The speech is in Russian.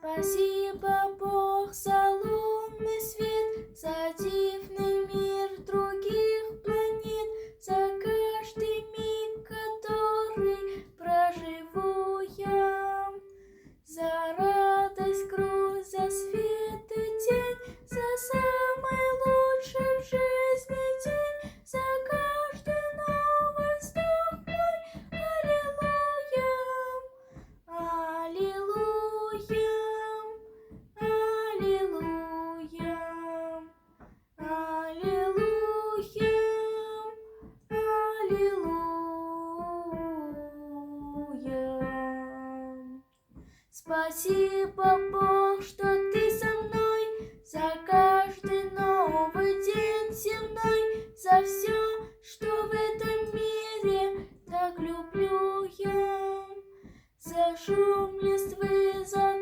Спасибо, Бог, за лунный свет, за дивный мир других планет, за каждый миг, который проживу я, за радость, грусть, за свет и тень, за самый лучший в жизни день, за каждый новый вздох мой. Аллилуйя, аллилуйя, аллилуйя, аллилуйя, аллилуйя. Спасибо, Бог, что ты со мной, за каждый новый день земной, за все, что в этом мире так люблю я, за шум листвы, за